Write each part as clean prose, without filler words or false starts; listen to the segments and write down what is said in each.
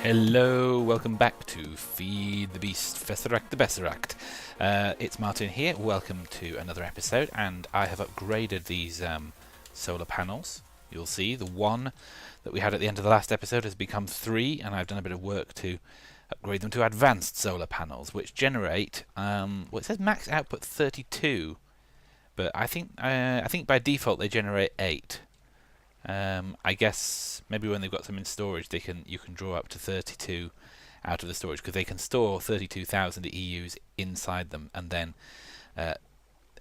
Hello, welcome back to Feed the Beast, Fesseract the Besseract. It's Martin here, welcome to another episode, and I have upgraded these solar panels. You'll see the one that we had at the end of the last episode has become 3, and I've done a bit of work to upgrade them to advanced solar panels, which generate, well, it says max output 32, but I think by default they generate 8. I guess maybe when they've got some in storage, you can draw up to 32 out of the storage, because they can store 32,000 EUs inside them, and then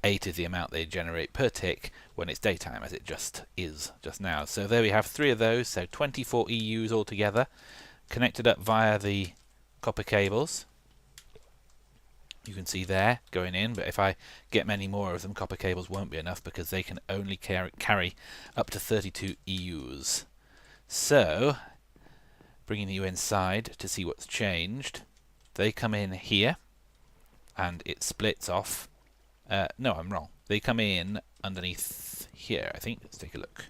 8 is the amount they generate per tick when it's daytime, as it just is just now. So there we have 3 of those, so 24 EUs altogether, connected up via the copper cables. You can see there going in, but if I get many more of them, copper cables won't be enough because they can only carry up to 32 EUs. So, bringing you inside to see what's changed, they come in here and it splits off. No, I'm wrong. They come in underneath here, I think. Let's take a look.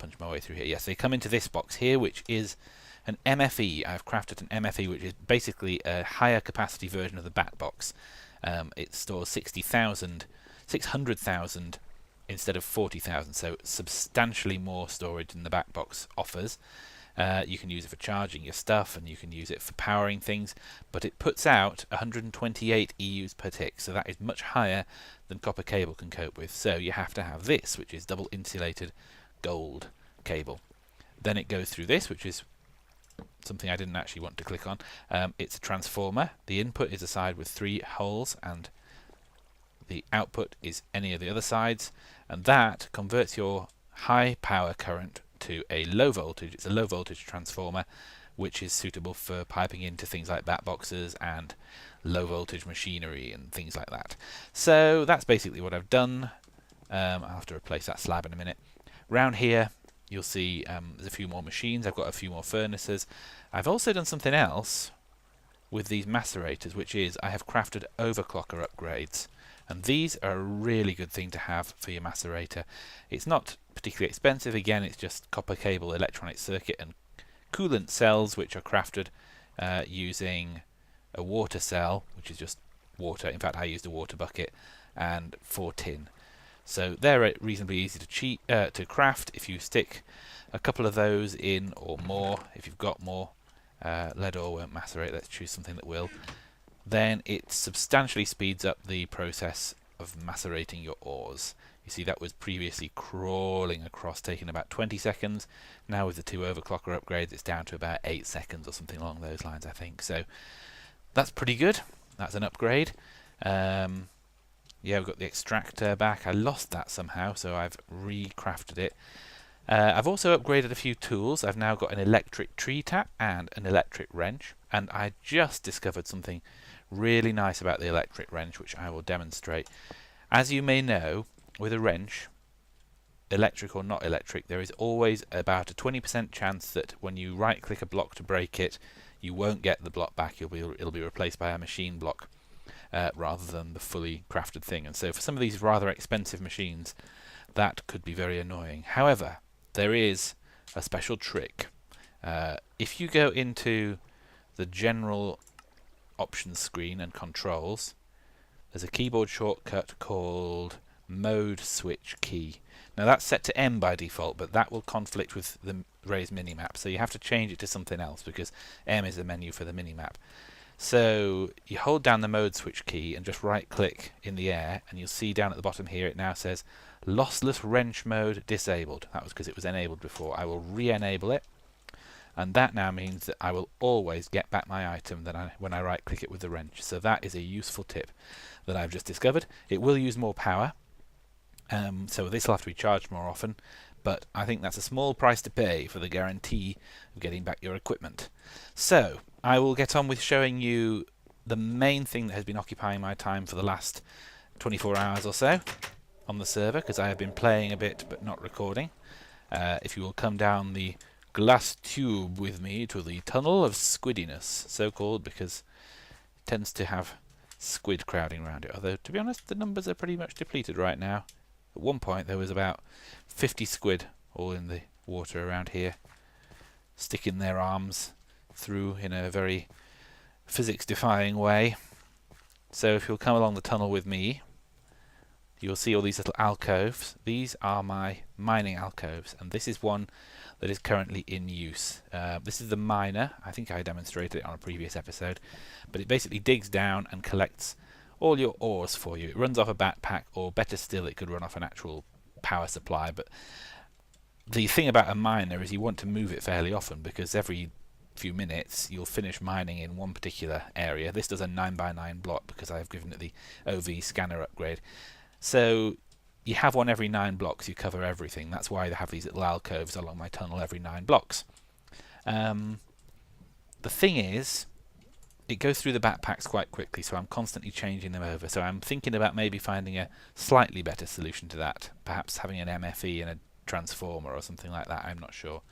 Punch my way through here. Yes, they come into this box here, which is an MFE. I've crafted an MFE, which is basically a higher capacity version of the bat box. It stores 600,000 instead of 40,000, so substantially more storage than the bat box offers. You can use it for charging your stuff, and you can use it for powering things, but it puts out 128 EUs per tick, so that is much higher than copper cable can cope with. So you have to have this, which is double insulated gold cable. Then it goes through this, which is something I didn't actually want to click on. It's a transformer. The input is a side with 3 holes, and the output is any of the other sides, and that converts your high power current to a low voltage. It's a low voltage transformer, which is suitable for piping into things like bat boxes and low voltage machinery and things like that. So that's basically what I've done. I'll have to replace that slab in a minute. Round here you'll see there's a few more machines. I've got a few more furnaces. I've also done something else with these macerators, which is I have crafted overclocker upgrades, and these are a really good thing to have for your macerator. It's not particularly expensive. Again, it's just copper cable, electronic circuit, and coolant cells, which are crafted using a water cell, which is just water. In fact, I used a water bucket, and 4 tin. So they're reasonably easy to craft. If you stick a couple of those in, or more, if you've got more, lead ore won't macerate, let's choose something that will, then it substantially speeds up the process of macerating your ores. You see that was previously crawling across, taking about 20 seconds. Now with the 2 overclocker upgrades, it's down to about 8 seconds or something along those lines, I think. So that's pretty good. That's an upgrade. Yeah, we've got the extractor back. I lost that somehow, so I've recrafted it. I've also upgraded a few tools. I've now got an electric tree tap and an electric wrench, and I just discovered something really nice about the electric wrench, which I will demonstrate. As you may know, with a wrench, electric or not electric, there is always about a 20% chance that when you right-click a block to break it, you won't get the block back. It'll be replaced by a machine block. Rather than the fully crafted thing. And so for some of these rather expensive machines, that could be very annoying. However, there is a special trick. If you go into the general options screen and controls, there's a keyboard shortcut called mode switch key. Now that's set to M by default, but that will conflict with the Ray's minimap, so you have to change it to something else, because M is the menu for the minimap. So you hold down the mode switch key and just right click in the air, and you'll see down at the bottom here it now says lossless wrench mode disabled. That was because it was enabled before. I will re-enable it, and that now means that I will always get back my item when I right click it with the wrench. So that is a useful tip that I've just discovered. It will use more power, so this will have to be charged more often, but I think that's a small price to pay for the guarantee of getting back your equipment. So I will get on with showing you the main thing that has been occupying my time for the last 24 hours or so on the server, because I have been playing a bit but not recording. If you will come down the glass tube with me to the tunnel of squiddyness, so called because it tends to have squid crowding around it, although to be honest the numbers are pretty much depleted right now. At one point there was about 50 squid all in the water around here. sticking their arms through in a very physics-defying way. So if you'll come along the tunnel with me, you'll see all these little alcoves. These are my mining alcoves, and this is one that is currently in use. This is the miner. I think I demonstrated it on a previous episode, but it basically digs down and collects all your ores for you. It runs off a backpack, or better still, it could run off an actual power supply. But the thing about a miner is you want to move it fairly often, because every few minutes you'll finish mining in one particular area. This does a 9x9 block because I've given it the OV scanner upgrade. So you have one every 9 blocks, you cover everything. That's why they have these little alcoves along my tunnel every 9 blocks. The thing is, it goes through the backpacks quite quickly, so I'm constantly changing them over. So I'm thinking about maybe finding a slightly better solution to that. Perhaps having an MFE and a transformer or something like that, I'm not sure.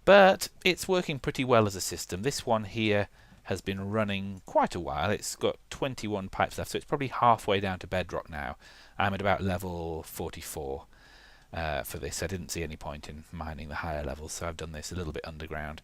But it's working pretty well as a system. This one here has been running quite a while. It's got 21 pipes left, so it's probably halfway down to bedrock now. I'm at about level 44 for this. I didn't see any point in mining the higher levels, so I've done this a little bit underground.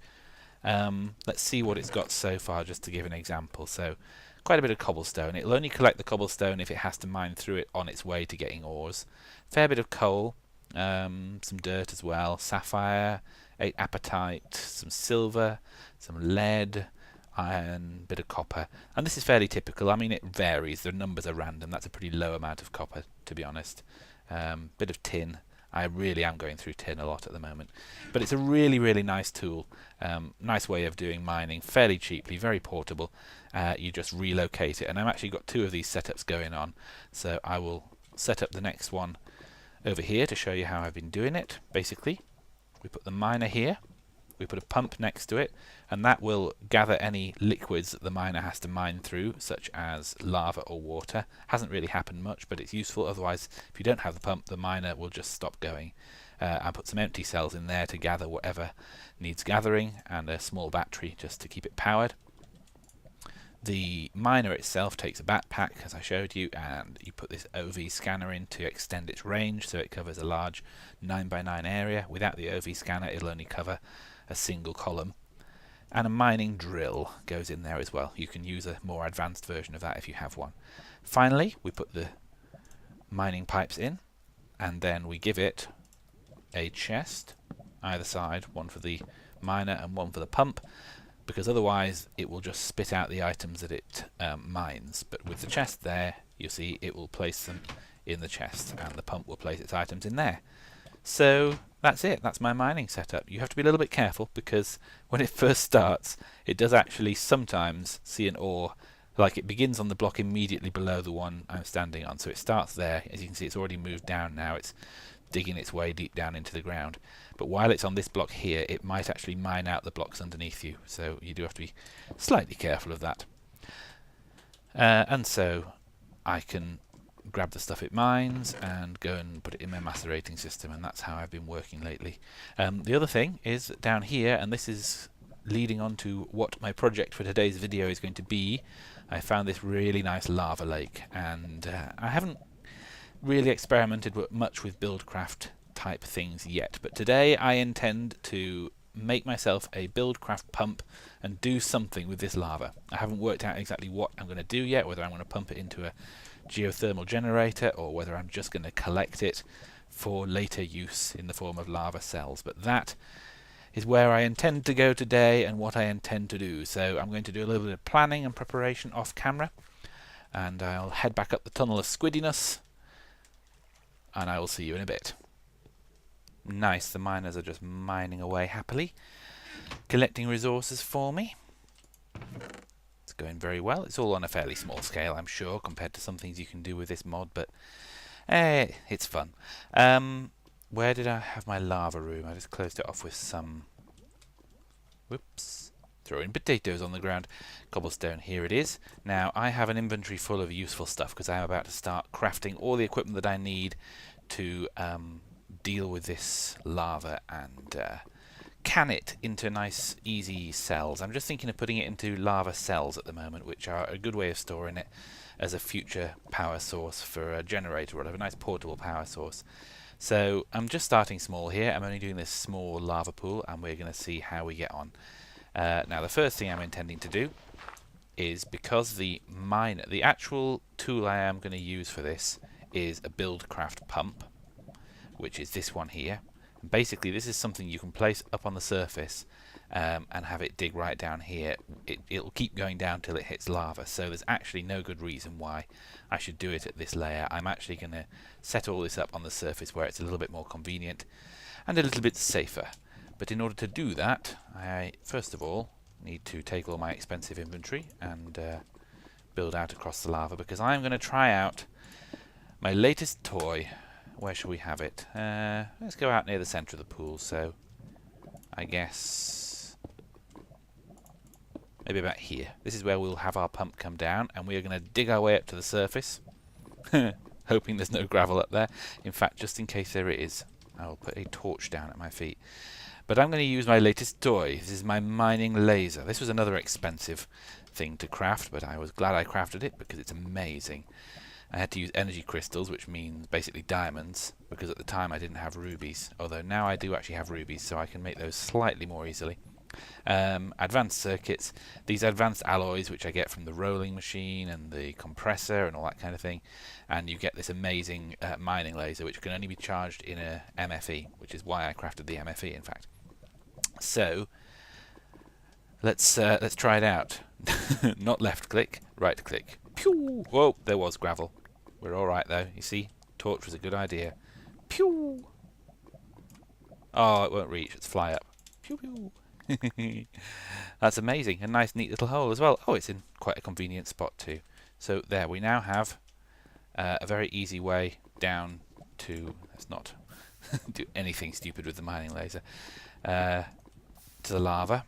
Let's see what it's got so far, just to give an example. So quite a bit of cobblestone. It'll only collect the cobblestone if it has to mine through it on its way to getting ores. Fair bit of coal, some dirt as well, sapphire, 8 apatite, some silver, some lead, iron, bit of copper. And this is fairly typical. I mean, it varies. The numbers are random. That's a pretty low amount of copper, to be honest. Bit of tin. I really am going through tin a lot at the moment. But it's a really, really nice tool. Nice way of doing mining, fairly cheaply, very portable. You just relocate it. And I've actually got 2 of these setups going on. So I will set up the next one over here to show you how I've been doing it. Basically, we put the miner here. We put a pump next to it, and that will gather any liquids that the miner has to mine through, such as lava or water. Hasn't really happened much, but it's useful. Otherwise, if you don't have the pump, the miner will just stop going. I put some empty cells in there to gather whatever needs gathering, and a small battery just to keep it powered. The miner itself takes a backpack, as I showed you, and you put this OV scanner in to extend its range, so it covers a large 9x9 area. Without the OV scanner, it'll only cover a single column. And a mining drill goes in there as well. You can use a more advanced version of that if you have one. Finally, we put the mining pipes in, and then we give it a chest either side, one for the miner and one for the pump, because otherwise it will just spit out the items that it mines. But with the chest there, you see it will place them in the chest, and the pump will place its items in there. So that's it. That's my mining setup. You have to be a little bit careful, because when it first starts, it does actually sometimes see an ore. Like, it begins on the block immediately below the one I'm standing on. So it starts there. As you can see, it's already moved down now. It's digging its way deep down into the ground. But while it's on this block here, it might actually mine out the blocks underneath you. So you do have to be slightly careful of that. And so I can grab the stuff it mines and go and put it in my macerating system, and that's how I've been working lately. The other thing is down here, and this is leading on to what my project for today's video is going to be. I found this really nice lava lake, and I haven't really experimented much with BuildCraft type things yet, but today I intend to make myself a BuildCraft pump and do something with this lava. I haven't worked out exactly what I'm going to do yet, whether I'm going to pump it into a geothermal generator or whether I'm just going to collect it for later use in the form of lava cells. But that is where I intend to go today and what I intend to do. So I'm going to do a little bit of planning and preparation off camera, and I'll head back up the tunnel of squiddyness, and I will see you in a bit. Nice, the miners are just mining away happily, collecting resources for me. It's going very well. It's all on a fairly small scale, I'm sure, compared to some things you can do with this mod, but it's fun. Where did I have my lava room? I just closed it off with some... Whoops. Throwing potatoes on the ground. Cobblestone, here it is. Now, I have an inventory full of useful stuff because I'm about to start crafting all the equipment that I need to deal with this lava and can it into nice, easy cells. I'm just thinking of putting it into lava cells at the moment, which are a good way of storing it as a future power source for a generator or whatever, a nice portable power source. So I'm just starting small here. I'm only doing this small lava pool, and we're going to see how we get on. Now the first thing I'm intending to do is, because the actual tool I am going to use for this is a BuildCraft pump, which is this one here. And basically this is something you can place up on the surface and have it dig right down here. It'll keep going down till it hits lava, so there's actually no good reason why I should do it at this layer. I'm actually going to set all this up on the surface where it's a little bit more convenient and a little bit safer. But in order to do that, I first of all need to take all my expensive inventory and build out across the lava, because I'm going to try out my latest toy. Where shall we have it? Let's go out near the centre of the pool, so I guess maybe about here. This is where we'll have our pump come down, and we are going to dig our way up to the surface, hoping there's no gravel up there. In fact, just in case there is, I will put a torch down at my feet. But I'm going to use my latest toy. This is my mining laser. This was another expensive thing to craft, but I was glad I crafted it because it's amazing. I had to use energy crystals, which means basically diamonds, because at the time I didn't have rubies, although now I do actually have rubies, so I can make those slightly more easily. Advanced circuits, these advanced alloys which I get from the rolling machine and the compressor and all that kind of thing, and you get this amazing mining laser which can only be charged in a MFE, which is why I crafted the MFE in fact. So let's try it out. Not left click, right click. Pew! Whoa, there was gravel. We're alright though, you see? Torch was a good idea. Pew! Oh, it won't reach, let's fly up. Pew pew! That's amazing. A nice neat little hole as well. Oh, it's in quite a convenient spot too. So there, we now have a very easy way down to, let's not do anything stupid with the mining laser, to the lava.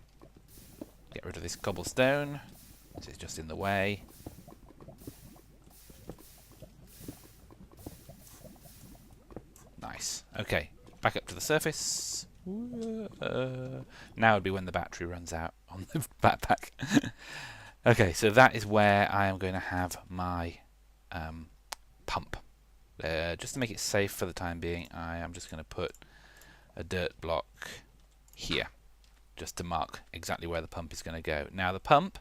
Get rid of this cobblestone, this is just in the way. Nice. Okay, back up to the surface. Now would be when the battery runs out on the backpack. Okay, so that is where I am going to have my pump. Just to make it safe for the time being, I am just going to put a dirt block here, just to mark exactly where the pump is going to go. Now the pump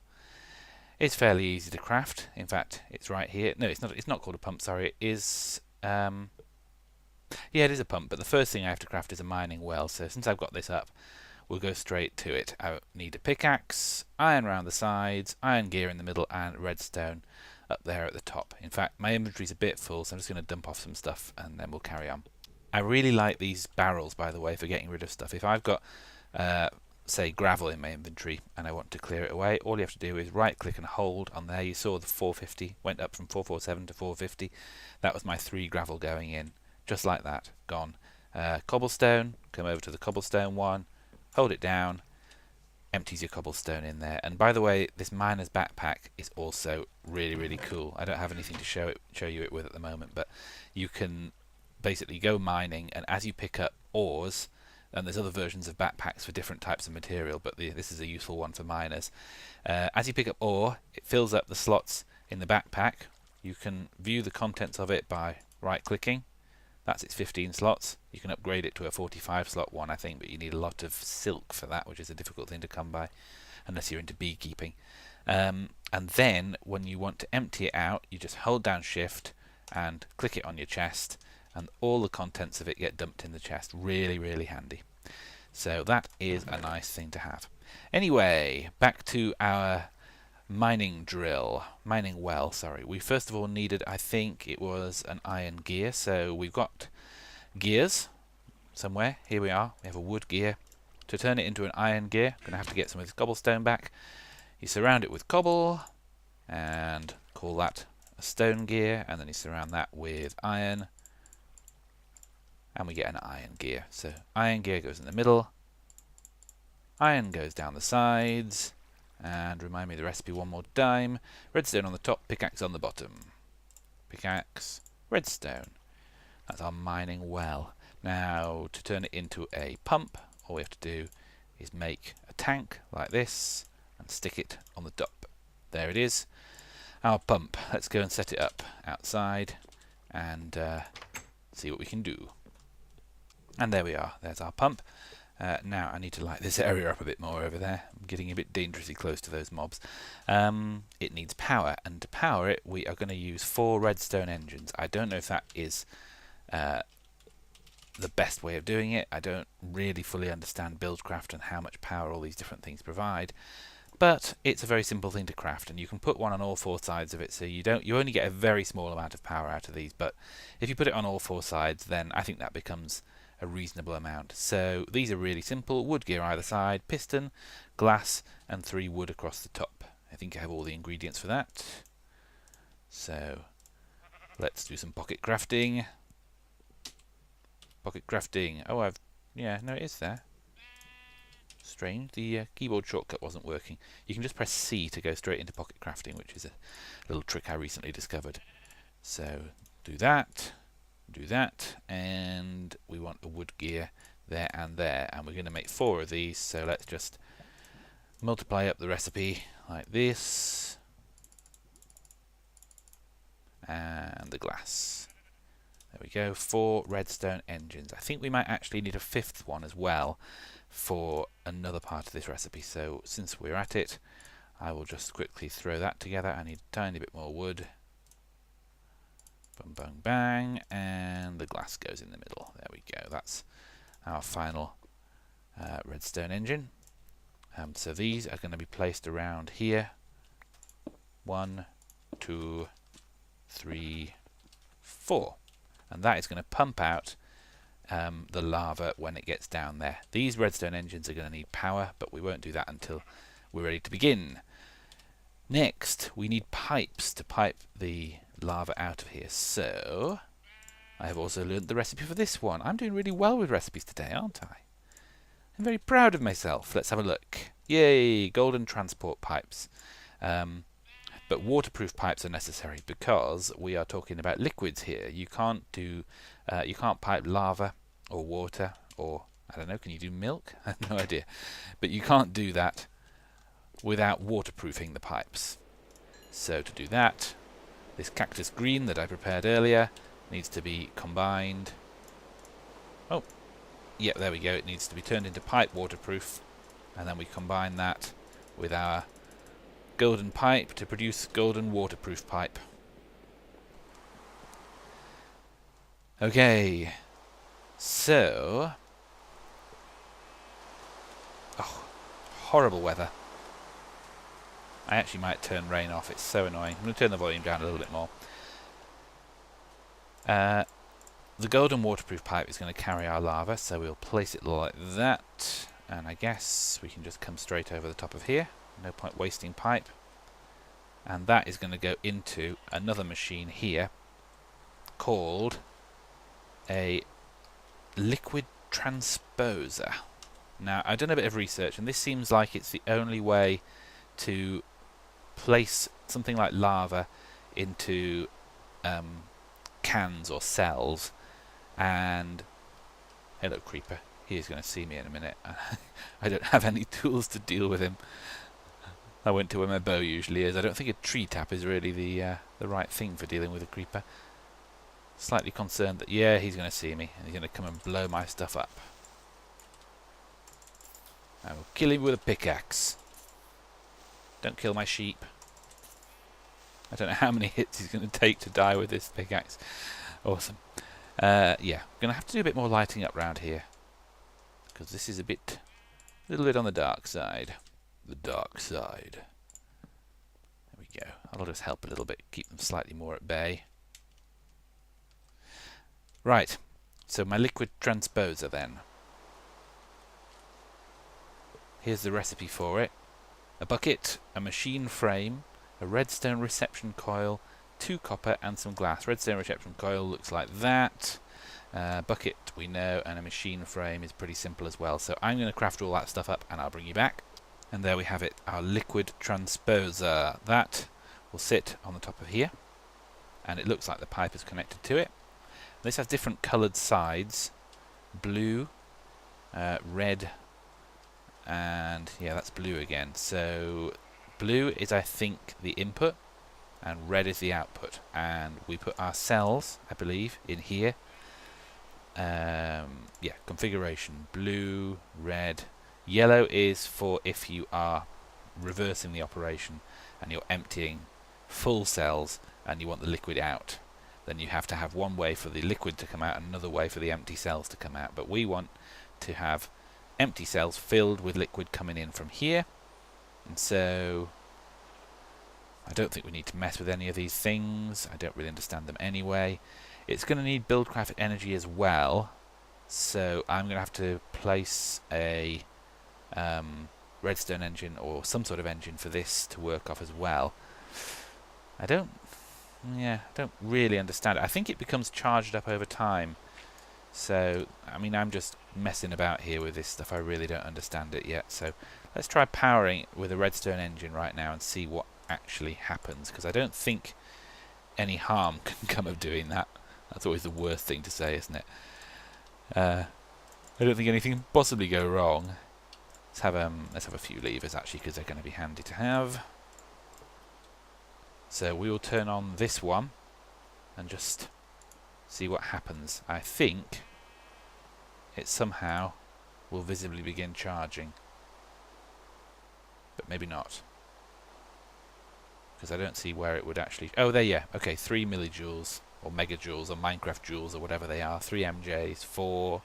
is fairly easy to craft. In fact, it's right here. No, it's not. It's not called a pump. Sorry, it is. Yeah, it is a pump, but the first thing I have to craft is a mining well, so since I've got this up, we'll go straight to it. I need a pickaxe, iron around the sides, iron gear in the middle, and redstone up there at the top. In fact, my inventory's a bit full, so I'm just going to dump off some stuff, and then we'll carry on. I really like these barrels, by the way, for getting rid of stuff. If I've got, say, gravel in my inventory, and I want to clear it away, all you have to do is right-click and hold on there. You saw the 450, went up from 447 to 450. That was my 3 gravel going in. Just like that, gone. Cobblestone, come over to the cobblestone one, hold it down, empties your cobblestone in there. And by the way, this miner's backpack is also really, really cool. I don't have anything to show you it with at the moment, but you can basically go mining, and as you pick up ores, and there's other versions of backpacks for different types of material, but this is a useful one for miners. As you pick up ore, it fills up the slots in the backpack. You can view the contents of it by right-clicking. That's its 15 slots. You can upgrade it to a 45 slot one, I think, but you need a lot of silk for that, which is a difficult thing to come by, unless you're into beekeeping. And then, when you want to empty it out, you just hold down Shift and click it on your chest, and all the contents of it get dumped in the chest. Really, really handy. So that is a nice thing to have. Anyway, back to our mining well, sorry. We first of all needed, I think it was an iron gear, so we've got gears somewhere. Here we are, we have a wood gear. To turn it into an iron gear, I'm going to have to get some of this cobblestone back. You surround it with cobble, and call that a stone gear, and then you surround that with iron, and we get an iron gear. So iron gear goes in the middle, iron goes down the sides, and remind me the recipe one more time. Redstone on the top, pickaxe on the bottom. Pickaxe, redstone. That's our mining well. Now, to turn it into a pump, all we have to do is make a tank like this and stick it on the top. There it is, our pump. Let's go and set it up outside and see what we can do. And there we are, there's our pump. Now I need to light this area up a bit more over there. I'm getting a bit dangerously close to those mobs. It needs power, and to power it we are going to use 4 redstone engines. I don't know if that is the best way of doing it. I don't really fully understand BuildCraft and how much power all these different things provide, but it's a very simple thing to craft, and you can put one on all 4 sides of it, so you only get a very small amount of power out of these, but if you put it on all 4 sides, then I think that becomes a reasonable amount. So these are really simple: wood gear either side, piston, glass, and 3 wood across the top. I think I have all the ingredients for that, so let's do some pocket crafting. Pocket crafting. Oh, yeah, no, it is there. Strange, the keyboard shortcut wasn't working. You can just press C to go straight into pocket crafting, which is a little trick I recently discovered. So do that, and we want a wood gear there and there, and we're going to make 4 of these, so let's just multiply up the recipe like this, and the glass. There we go, 4 redstone engines. I think we might actually need a 5th one as well for another part of this recipe, so since we're at it, I will just quickly throw that together. I need a tiny bit more wood. Bang, bang, bang, and the glass goes in the middle. There we go, that's our final redstone engine. So these are going to be placed around here. 1, 2, 3, 4. And that is going to pump out the lava when it gets down there. These redstone engines are going to need power, but we won't do that until we're ready to begin. Next, we need pipes to pipe the lava out of here. So, I have also learned the recipe for this one. I'm doing really well with recipes today, aren't I? I'm very proud of myself. Let's have a look. Yay! Golden transport pipes. But waterproof pipes are necessary because we are talking about liquids here. You can't pipe lava or water, or I don't know, can you do milk? I have no idea. But you can't do that without waterproofing the pipes. So to do that, this cactus green that I prepared earlier needs to be combined. Oh, yeah, there we go. It needs to be turned into pipe waterproof, and then we combine that with our golden pipe to produce golden waterproof pipe. Okay, so horrible weather. I actually might turn rain off, it's so annoying. I'm going to turn the volume down a little bit more. The golden waterproof pipe is going to carry our lava, so we'll place it like that, and I guess we can just come straight over the top of here. No point wasting pipe. And that is going to go into another machine here called a liquid transposer. Now, I've done a bit of research, and this seems like it's the only way to place something like lava into cans or cells. And hello, creeper. He's going to see me in a minute. I don't have any tools to deal with him. I went to where my bow usually is. I don't think a tree tap is really the right thing for dealing with a creeper. Slightly concerned that, yeah, he's going to see me, and he's going to come and blow my stuff up. I will kill him with a pickaxe. Don't kill my sheep. I don't know how many hits he's going to take to die with this pickaxe. Awesome. Yeah, I'm going to have to do a bit more lighting up round here, because this is a little bit on the dark side. The dark side. There we go. That'll just help a little bit, keep them slightly more at bay. Right, so my liquid transposer then. Here's the recipe for it. A bucket, a machine frame, a redstone reception coil, 2 copper and some glass. Redstone reception coil looks like that. Bucket we know, and a machine frame is pretty simple as well. So I'm going to craft all that stuff up and I'll bring you back. And there we have it, our liquid transposer. That will sit on the top of here, and it looks like the pipe is connected to it. This has different coloured sides, blue, red, and yeah, that's blue again. So blue is, I think, the input, and red is the output. And we put our cells, I believe, in here. yeah, configuration, blue, red, yellow is for if you are reversing the operation and you're emptying full cells and you want the liquid out. Then you have to have one way for the liquid to come out and another way for the empty cells to come out. But we want to have empty cells filled with liquid coming in from here. And so I don't think we need to mess with any of these things. I don't really understand them anyway. It's going to need BuildCraft energy as well. So I'm going to have to place a redstone engine or some sort of engine for this to work off as well. I don't really understand it. I think it becomes charged up over time. So, I mean, I'm just messing about here with this stuff. I really don't understand it yet. So, let's try powering it with a redstone engine right now and see what actually happens. Because I don't think any harm can come of doing that. That's always the worst thing to say, isn't it? I don't think anything can possibly go wrong. Let's have a few levers actually, because they're going to be handy to have. So we will turn on this one and just see what happens. I think it somehow will visibly begin charging, but maybe not, because I don't see where it would actually... Oh, there, yeah. Okay, 3 millijoules or megajoules or Minecraft joules or whatever they are. 3 MJs, 4.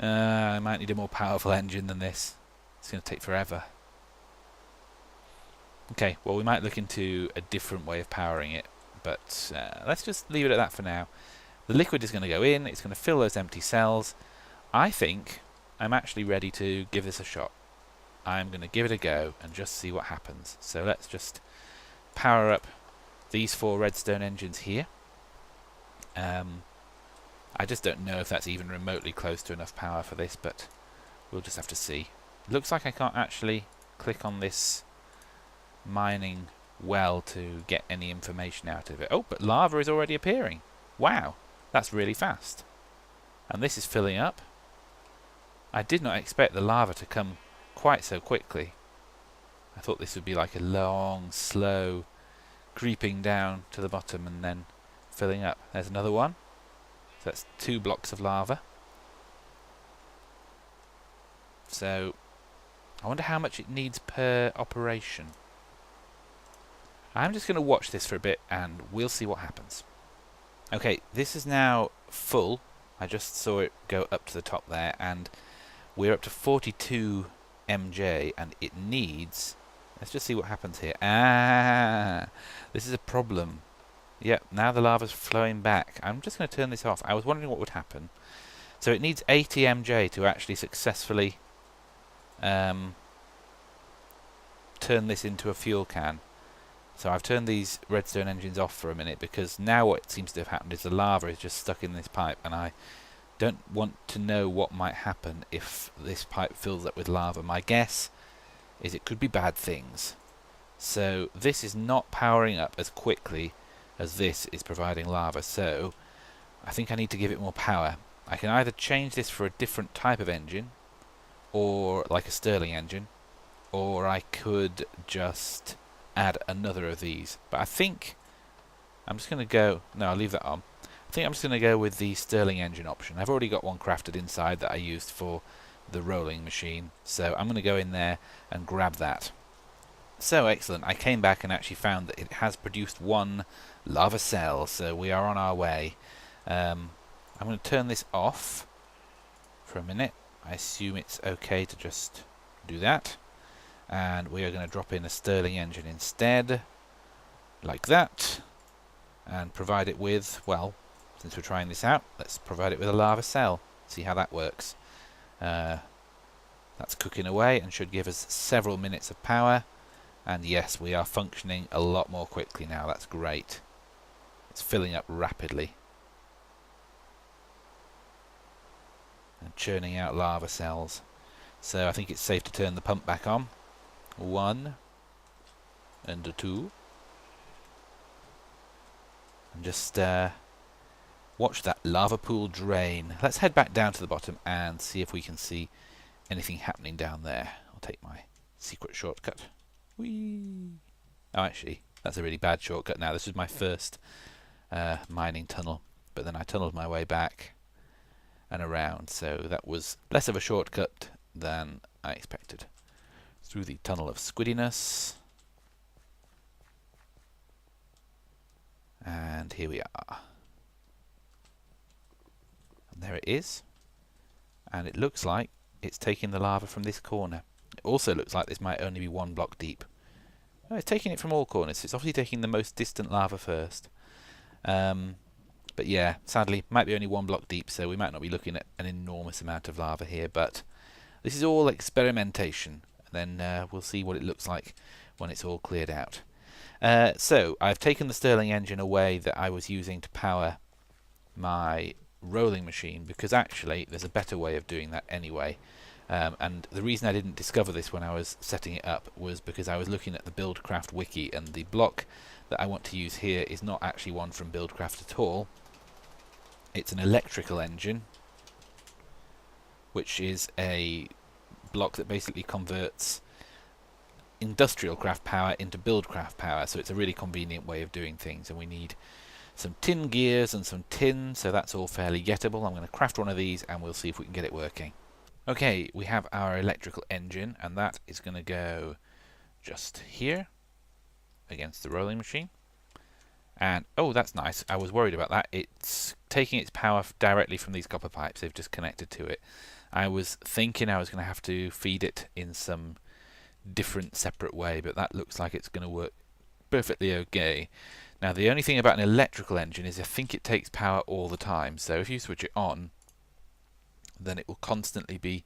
I might need a more powerful engine than this. It's going to take forever. Okay, well, we might look into a different way of powering it, but let's just leave it at that for now. The liquid is going to go in, it's going to fill those empty cells. I think I'm actually ready to give this a shot. I'm going to give it a go and just see what happens. So let's just power up these 4 redstone engines here. I just don't know if that's even remotely close to enough power for this, but we'll just have to see. It looks like I can't actually click on this mining well to get any information out of it. Oh, but lava is already appearing. Wow, that's really fast. And this is filling up. I did not expect the lava to come quite so quickly. I thought this would be like a long, slow creeping down to the bottom and then filling up. There's another one. So that's 2 blocks of lava. So I wonder how much it needs per operation. I'm just going to watch this for a bit and we'll see what happens. Okay, this is now full. I just saw it go up to the top there and we're up to 42 MJ and it needs... Let's just see what happens here. Ah, this is a problem. Yep, now the lava's flowing back. I'm just going to turn this off. I was wondering what would happen. So it needs 80 MJ to actually successfully turn this into a fuel can. So I've turned these redstone engines off for a minute because now what seems to have happened is the lava is just stuck in this pipe and I don't want to know what might happen if this pipe fills up with lava. My guess is it could be bad things. So this is not powering up as quickly as this is providing lava, so I think I need to give it more power. I can either change this for a different type of engine, or like a Stirling engine, or I could just add another of these. But I think I'm just going to go... No, I'll leave that on. I think I'm just going to go with the Stirling engine option. I've already got one crafted inside that I used for the rolling machine, so I'm going to go in there and grab that. So excellent, I came back and actually found that it has produced 1 lava cell, so we are on our way. I'm going to turn this off for a minute. I assume it's okay to just do that. And we are going to drop in a Stirling engine instead, like that, and provide it with, well, since we're trying this out, let's provide it with a lava cell. See how that works. That's cooking away and should give us several minutes of power. And yes, we are functioning a lot more quickly now. That's great. It's filling up rapidly and churning out lava cells. So I think it's safe to turn the pump back on. 1 and a 2. And just watch that lava pool drain. Let's head back down to the bottom and see if we can see anything happening down there. I'll take my secret shortcut. Whee! Oh, actually, that's a really bad shortcut now. This is my first mining tunnel, but then I tunneled my way back. and around. So that was less of a shortcut than I expected. Through the tunnel of squiddyness. And here we are. And there it is. And it looks like it's taking the lava from this corner. It also looks like this might only be 1 block deep. Oh, it's taking it from all corners. It's obviously taking the most distant lava first. But yeah, sadly, might be only 1 block deep, so we might not be looking at an enormous amount of lava here, but this is all experimentation. And then we'll see what it looks like when it's all cleared out. So I've taken the Stirling engine away that I was using to power my rolling machine, because actually there's a better way of doing that anyway. And the reason I didn't discover this when I was setting it up was because I was looking at the BuildCraft wiki, and the block that I want to use here is not actually one from BuildCraft at all. It's an electrical engine, which is a block that basically converts industrial craft power into BuildCraft power, so it's a really convenient way of doing things, and we need some tin gears and some tin, so that's all fairly gettable. I'm going to craft one of these and we'll see if we can get it working. Okay, we have our electrical engine, and that is going to go just here against the rolling machine. And oh, that's nice. I was worried about that. It's taking its power directly from these copper pipes. They've just connected to it. I was thinking I was going to have to feed it in some different separate way, but that looks like it's going to work perfectly okay. Now the only thing about an electrical engine is I think it takes power all the time, so if you switch it on, then it will constantly be...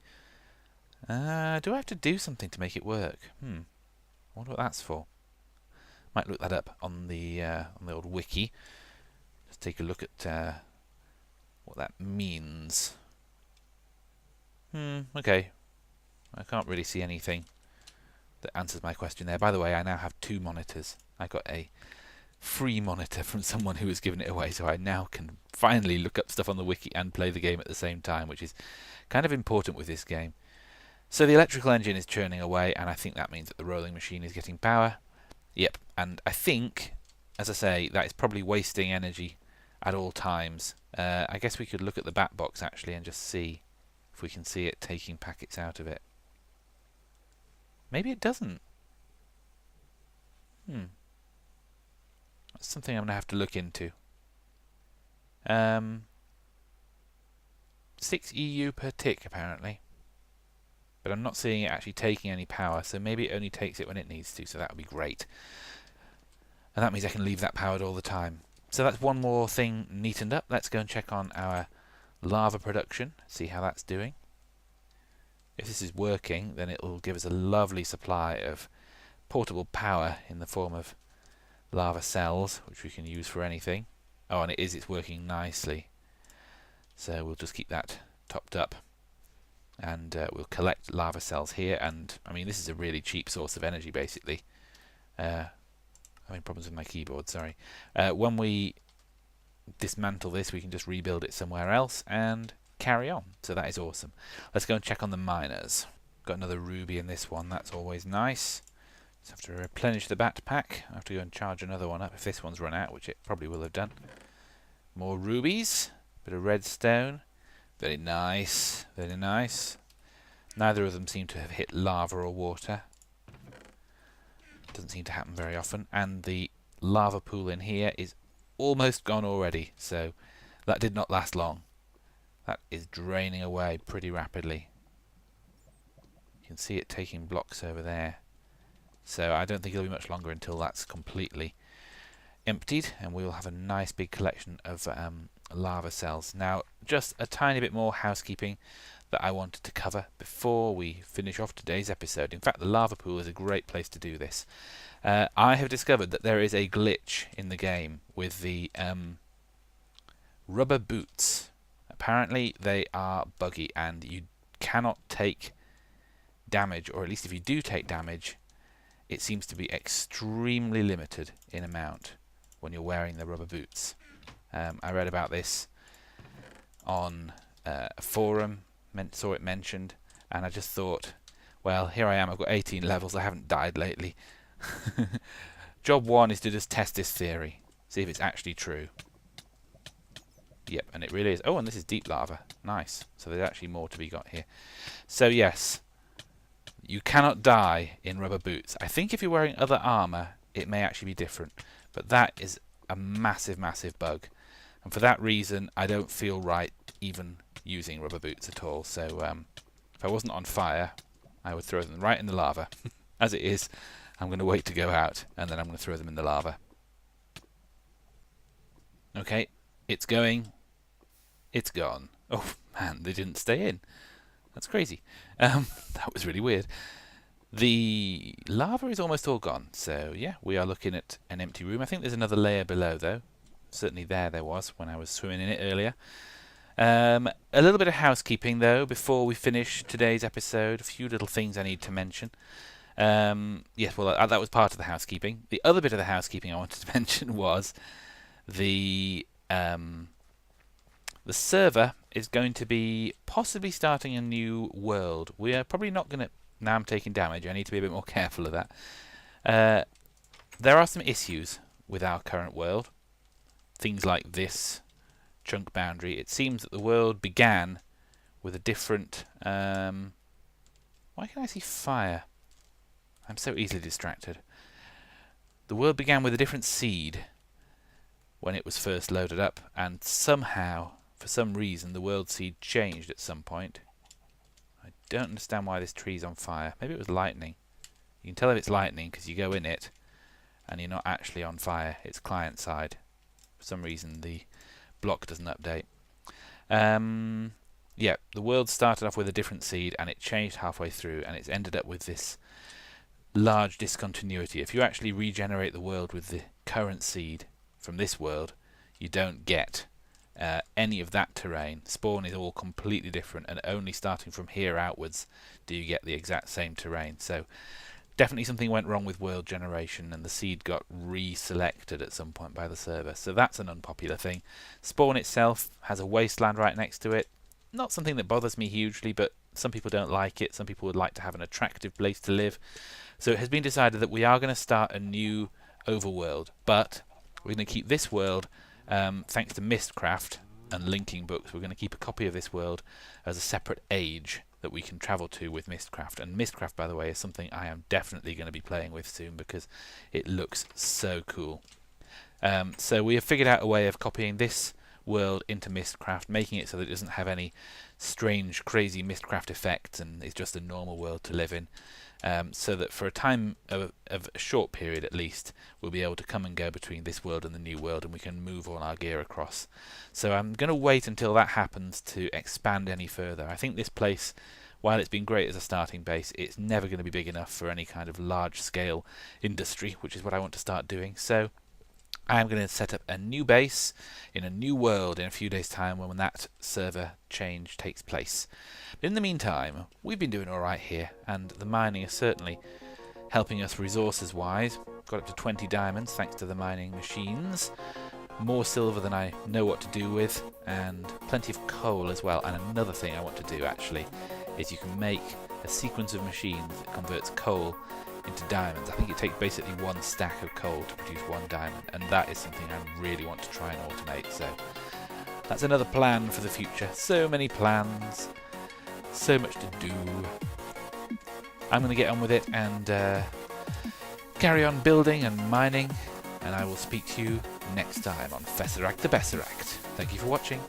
do I have to do something to make it work? I wonder what that's for. Might look that up on the old wiki. Just take a look at what that means. Okay. I can't really see anything that answers my question there. By the way, I now have 2 monitors. I got a free monitor from someone who was giving it away, so I now can finally look up stuff on the wiki and play the game at the same time, which is kind of important with this game. So the electrical engine is churning away, and I think that means that the rolling machine is getting power. Yep, and I think, as I say, that is probably wasting energy at all times. I guess we could look at the back box actually and just see if we can see it taking packets out of it. Maybe it doesn't. That's something I'm going to have to look into. 6 EU per tick apparently. But I'm not seeing it actually taking any power, so maybe it only takes it when it needs to, so that would be great. And that means I can leave that powered all the time. So that's one more thing neatened up. Let's go and check on our lava production, see how that's doing. If this is working, then it will give us a lovely supply of portable power in the form of lava cells, which we can use for anything. Oh, and it's working nicely. So we'll just keep that topped up. And we'll collect lava cells here, and I mean this is a really cheap source of energy basically. Having problems with my keyboard, sorry. When we dismantle this, we can just rebuild it somewhere else and carry on, so that is awesome. Let's go and check on the miners. Got another ruby in this one, that's always nice. Just have to replenish the backpack. I have to go and charge another one up if this one's run out, which it probably will have done. More rubies, bit of redstone. Very nice, very nice. Neither of them seem to have hit lava or water. Doesn't seem to happen very often. And the lava pool in here is almost gone already, so that did not last long. That is draining away pretty rapidly. You can see it taking blocks over there. So I don't think it'll be much longer until that's completely emptied, and we will have a nice big collection of lava cells. Now, just a tiny bit more housekeeping that I wanted to cover before we finish off today's episode. In fact, the lava pool is a great place to do this. I have discovered that there is a glitch in the game with the rubber boots. Apparently they are buggy and you cannot take damage, or at least if you do take damage, it seems to be extremely limited in amount when you're wearing the rubber boots. I read about this on a forum, saw it mentioned, and I just thought, well, here I am, I've got 18 levels, I haven't died lately. Job 1 is to just test this theory, see if it's actually true. Yep, and it really is. Oh, and this is deep lava. Nice. So there's actually more to be got here. So yes, you cannot die in rubber boots. I think if you're wearing other armor, it may actually be different. But that is a massive, massive bug. And for that reason, I don't feel right even using rubber boots at all. So if I wasn't on fire, I would throw them right in the lava. As it is, I'm going to wait to go out, and then I'm going to throw them in the lava. Okay, it's going. It's gone. Oh man, they didn't stay in. That's crazy. That was really weird. The lava is almost all gone. So yeah, we are looking at an empty room. I think there's another layer below though. Certainly there was when I was swimming in it earlier. A little bit of housekeeping though before we finish today's episode. A few little things I need to mention. Yes, well that was part of the housekeeping. The other bit of the housekeeping I wanted to mention was the server is going to be possibly starting a new world. We are probably not going to... Now I'm taking damage. I need to be a bit more careful of that. There are some issues with our current world. Things like this chunk boundary. It seems that the world began with a different... why can I see fire? I'm so easily distracted. The world began with a different seed when it was first loaded up, and somehow, for some reason, the world seed changed at some point. I don't understand why this tree's on fire. Maybe it was lightning. You can tell if it's lightning because you go in it and you're not actually on fire. It's client side. For some reason the block doesn't update. Yeah, the world started off with a different seed and it changed halfway through, and it's ended up with this large discontinuity. If you actually regenerate the world with the current seed from this world, you don't get any of that terrain. Spawn is all completely different, and only starting from here outwards do you get the exact same terrain. So definitely something went wrong with world generation, and the seed got reselected at some point by the server. So that's an unpopular thing. Spawn itself has a wasteland right next to it. Not something that bothers me hugely, but some people don't like it. Some people would like to have an attractive place to live. So it has been decided that we are going to start a new overworld, but we're going to keep this world, thanks to BuildCraft and linking books, we're going to keep a copy of this world as a separate age that we can travel to with BuildCraft. And BuildCraft, by the way, is something I am definitely going to be playing with soon because it looks so cool. So we have figured out a way of copying this world into BuildCraft, making it so that it doesn't have any strange, crazy BuildCraft effects and it's just a normal world to live in. So that for a time of a short period at least, we'll be able to come and go between this world and the new world, and we can move all our gear across. So I'm going to wait until that happens to expand any further. I think this place, while it's been great as a starting base, it's never going to be big enough for any kind of large-scale industry, which is what I want to start doing. So I'm going to set up a new base in a new world in a few days' time when that server change takes place. But in the meantime, we've been doing alright here, and the mining is certainly helping us resources-wise. Got up to 20 diamonds thanks to the mining machines. More silver than I know what to do with, and plenty of coal as well. And another thing I want to do, actually, is you can make a sequence of machines that converts coal into diamonds. I think it takes basically one stack of coal to produce one diamond, and that is something I really want to try and automate. So that's another plan for the future. So many plans, so much to do. I'm going to get on with it and carry on building and mining, and I will speak to you next time on Fesseract the Besseract. Thank you for watching.